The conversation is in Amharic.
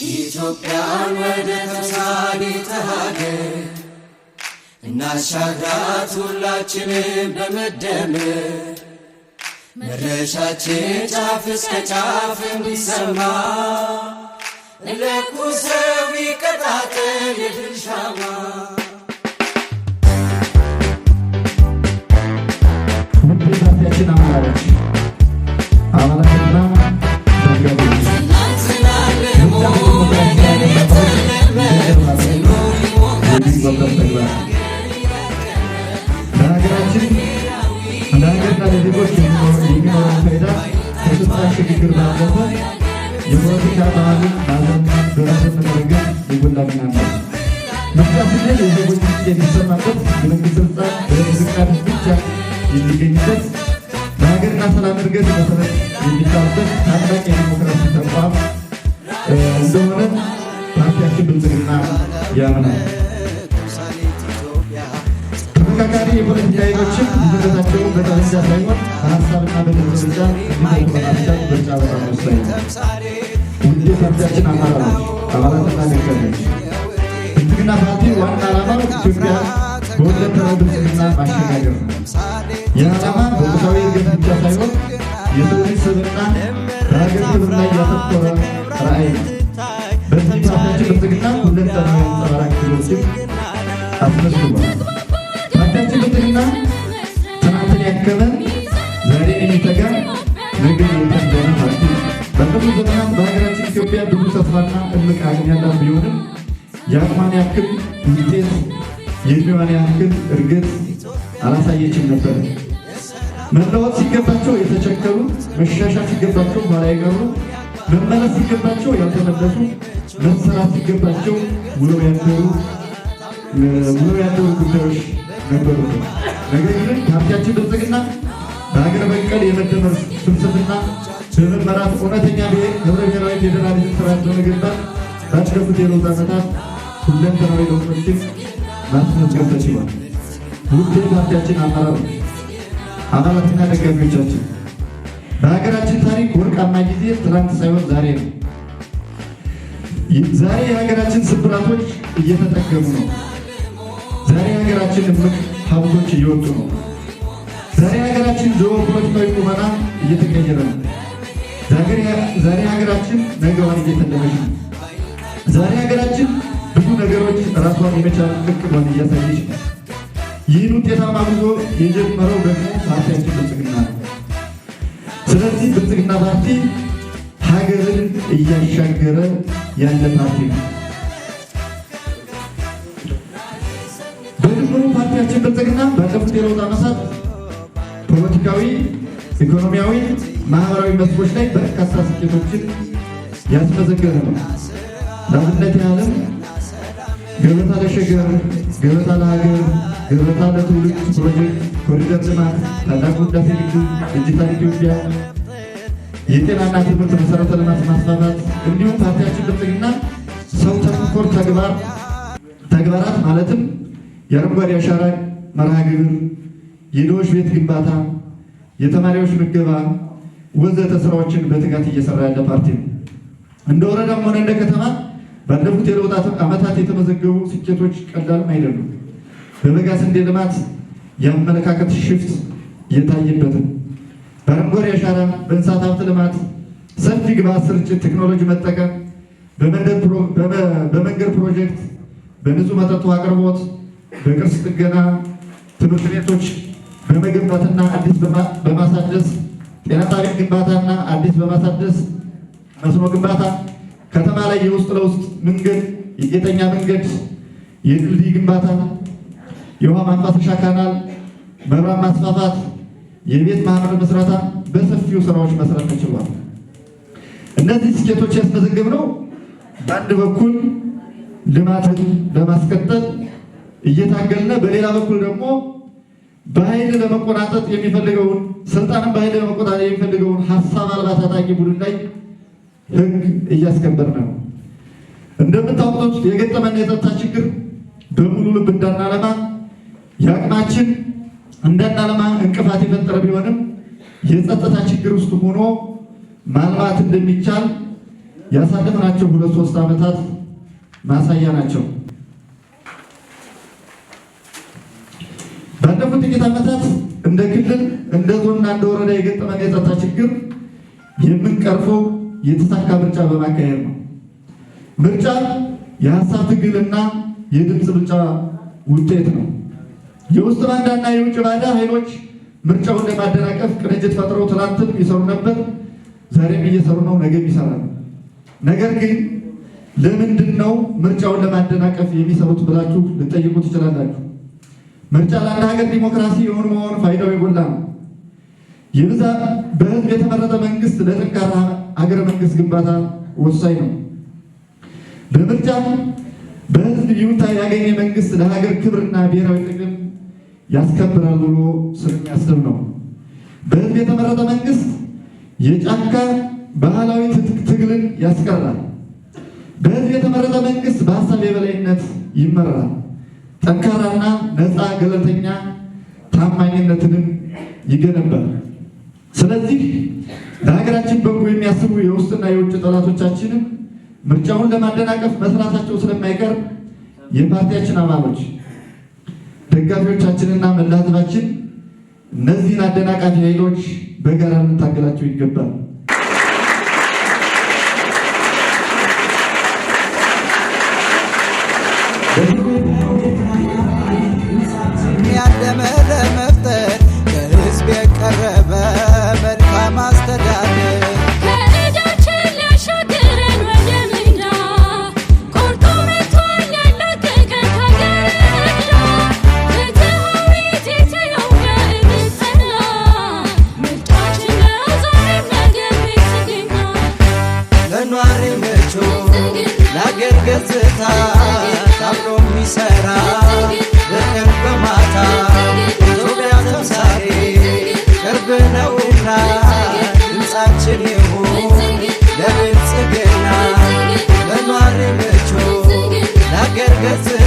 ኢትዮጵያን ወደ ተሳቢተ ሀገር እናሻግራት ሁላችንም በመደመር መድረሻችን ጫፍ እስከ ጫፍ እንዲሰማ ለኩሰው ይቀጣጠል የድል ሻማ ሁላችን አማራጭ አማራጭና ደጋግሞ ስናለሞ ነገር የተለመ ለሀገራችን ለሀገርና ለዜጎች የሚኖረው ፋይዳ ከስልጣን ሽግግር ባለፈ የፖለቲካ ባህልን ማዘመን በራስን መረገጥ የጎላ ሚና አለው። ምርጫ ስንል የዜጎች ድምፅ የሚሰማበት የመንግስት ስልጣን በህዝብ ፍቃድ ብቻ የሚገኝበት ለሀገርና ሰላም እድገት መሰረት የሚጣልበት ታላቅ የዲሞክራሲ ተቋም እንደሆነ ፓርቲያችን ብልጽግና ያምናል። ተመካካሪ የፖለቲካ ኃይሎችን ልዩነታቸውን በጠመንጃ ሳይሆን በሀሳብና በደረጃ እንዲመጡ በማስቻል ምርጫ በጣም ወሳኝ ነው። ውድ የፓርቲያችን አባላትና ደጋፊዎች፣ ብልጽግና ፓርቲ ዋና ዓላማው ኢትዮጵያ በሁለንተናዊ ብልጽግና ማሸጋገር ነው። ይህ ዓላማ በቁሳዊ እድገት ብቻ ሳይሆን የሰው ልጅ ስብዕና በሀገር ክብር ላይ ያተኮረ ራዕይ ነው። በዚህ ፓርቲያችን ብልጽግና ሁለንተናዊ አንጸባራቂ ድሎችን አስመዝግቧል። ፓርቲያችን ብልጽግና ትናንትን ያከመ ዛሬን የሚተጋ ነገን የሚተጋና ፓርቲ ባለፉት ዘመናት በሀገራችን ኢትዮጵያ ብዙ ተስፋና እምቅ አቅም ያላት ቢሆንም የአቅሟን ያክል ውጤት የዕድሜዋን ያክል እድገት አላሳየችም ነበር። መለወጥ ሲገባቸው የተቸከሉ፣ መሻሻል ሲገባቸው ኋላ የቀሩ፣ መመለስ ሲገባቸው ያልተመለሱ፣ መሰራት ሲገባቸው ውለው ያደሩ ጉዳዮች ነበሩ። ነገር ግን ፓርቲያችን ብልጽግና በሀገር በቀል የመደመር ፍልስፍና በመመራት እውነተኛ ህብረ ብሔራዊ ፌዴራሊዝም ስርዓት በመገንባት ባለፉት የለውጥ ዓመታት ሁለንተናዊ ለውጦችን ማስመዝገብ ተችሏል። ውድ የፓርቲያችን አባላትና ደጋፊዎቻችን፣ በሀገራችን ታሪክ ወርቃማ ጊዜ ትናንት ሳይሆን ዛሬ ነው። ዛሬ የሀገራችን ስብራቶች እየተጠገሙ ነው። ዛሬ የሀገራችን እምቅ ሀብቶች እየወጡ ነው። ዛሬ የሀገራችን ጂኦፖለቲካዊ ቁመና እየተቀየረ ነው። ዛሬ ሀገራችን ነገዋን እየተለመች ነው። ዛሬ ሀገራችን ብዙ ነገሮች ራሷን የመቻል እቅዷን እያሳየች ነው። ይህን ውጤታማ ጉዞ የጀመረው ደግሞ ፓርቲያችን ብልጽግና ነው። ስለዚህ ብልጽግና ፓርቲ ሀገርን እያሻገረ ያለ ፓርቲ ነው። በድምሩ ፓርቲያችን ብልጽግና ባለፉት የለውጥ ዓመታት ፖለቲካዊ፣ ኢኮኖሚያዊ፣ ማህበራዊ መስኮች ላይ በርካታ ስኬቶችን ያስመዘገበ ነው። ለአብነት ያህልም ገበታ ለሸገር፣ ገበታ ለሀገር፣ ገበታ ለትውልድ ፕሮጀክት፣ ኮሪደር ልማት፣ ታላቁ ህዳሴ ግድብ፣ ዲጂታል ኢትዮጵያ፣ የጤናና ትምህርት መሰረተ ልማት ማስፋፋት እንዲሁም ፓርቲያችን ብልጽግና ሰው ተኮር ተግባራት ማለትም የአረንጓዴ አሻራ መርሃ ግብር፣ የድሆች ቤት ግንባታ፣ የተማሪዎች ምገባ ወዘተ ስራዎችን በትጋት እየሰራ ያለ ፓርቲ ነው። እንደ ወረዳም ሆነ እንደ ከተማ ባለፉት የለውጥ ዓመታት የተመዘገቡ ስኬቶች ቀላልም አይደሉም። በበጋ ስንዴ ልማት የአመለካከት ሽፍት እየታየበትም፣ በአረንጓዴ አሻራ፣ በእንስሳት ሀብት ልማት ሰፊ ግብዓት ስርጭት ቴክኖሎጂ መጠቀም፣ በመንገድ ፕሮጀክት፣ በንጹህ መጠጥ ውሃ አቅርቦት፣ በቅርስ ጥገና፣ ትምህርት ቤቶች በመገንባትና አዲስ በማሳደስ፣ ጤና ጣቢያ ግንባታና አዲስ በማሳደስ፣ መስኖ ግንባታ፣ ከተማ ላይ የውስጥ ለውስጥ መንገድ፣ የጌጠኛ መንገድ፣ የድልድይ ግንባታ፣ የውሃ ማፋሰሻ ካናል፣ መብራት ማስፋፋት፣ የቤት ማህበር መስራታ በሰፊው ስራዎች መስራት ተችሏል። እነዚህ ስኬቶች ያስመዘገብነው በአንድ በኩል ልማትን በማስቀጠል እየታገልነ፣ በሌላ በኩል ደግሞ በኃይል ለመቆናጠጥ የሚፈልገውን ስልጣንን በኃይል ለመቆጣጠር የሚፈልገውን ሀሳብ አልባ ታጣቂ ቡድን ላይ ህግ እያስከበርን ነው። እንደምታውቁት የገጠመን የጸጥታ ችግር በሙሉ ልብ እንዳናለማ የአቅማችን እንዳናለማ እንቅፋት የፈጠረ ቢሆንም የጸጥታ ችግር ውስጥ ሆኖ ማልማት እንደሚቻል ያሳለፍናቸው 2-3 ዓመታት ማሳያ ናቸው። ባለፉት ጥቂት ዓመታት እንደ ክልል እንደ ዞንና እንደ ወረዳ የገጠመን የጸጥታ ችግር የምንቀርፈው የተሳካ ምርጫ በማካሄድ ነው። ምርጫ የሀሳብ ትግልና የድምፅ ብልጫ ውጤት ነው። የውስጥ ባንዳና የውጭ ባንዳ ኃይሎች ምርጫውን ለማደናቀፍ ቅንጅት ፈጥረው ትናንትም ይሰሩ ነበር፣ ዛሬም እየሰሩ ነው፣ ነገም ይሰራሉ። ነገር ግን ለምንድን ነው ምርጫውን ለማደናቀፍ የሚሰሩት ብላችሁ ልጠይቁ ትችላላችሁ። ምርጫ ለአንድ ሀገር ዲሞክራሲ የሆኑ መሆኑ ፋይዳው የጎላ ነው። በህዝብ የተመረጠ መንግስት ለጠንካራ ሀገረ መንግስት ግንባታ ወሳኝ ነው። በምርጫ በህዝብ ይሁንታ ያገኘ መንግስት ለሀገር ክብርና ብሔራዊ ጥቅም ያስከብራል ብሎ ስለሚያስብ ነው። በህዝብ የተመረጠ መንግስት የጫካ ባህላዊ ትግልን ያስቀራል። በህዝብ የተመረጠ መንግስት በሀሳብ የበላይነት ይመራል። ጠንካራና ነፃ ገለልተኛ ታማኝነትንም ይገነባል። ስለዚህ ለሀገራችን በጎ የሚያስቡ የውስጥና የውጭ ጠላቶቻችንም ምርጫውን ለማደናቀፍ መስራታቸው ስለማይቀር የፓርቲያችን አባሎች፣ ደጋፊዎቻችንና መላ ህዝባችን እነዚህን አደናቃፊ ኃይሎች በጋራ ልንታገላቸው ይገባል። ያለመ ለመፍጠር ከህዝብ የቀረበ መልካም አስተዳደር ከእጃችን ሊያሻግረን ወደ ምንዳ ቆርጦ መጥቷል ያላቀቀን ከገረዳ ፍትሃዊት ኢትዮጵያ እንድትጸና ምርጫችን ነው ዛሬም ነገም ብልጽግና ለኗሪ ምቹ ለአገር ገጽታ ታብሎ የሚሰራ በቀን በማታ ኢትዮጵያ ተምሳሌ ቅርብ ነውና ድምፃችን ይሁን ለብልጽግና ለኗሪ ምቹ ለአገር ገጽታ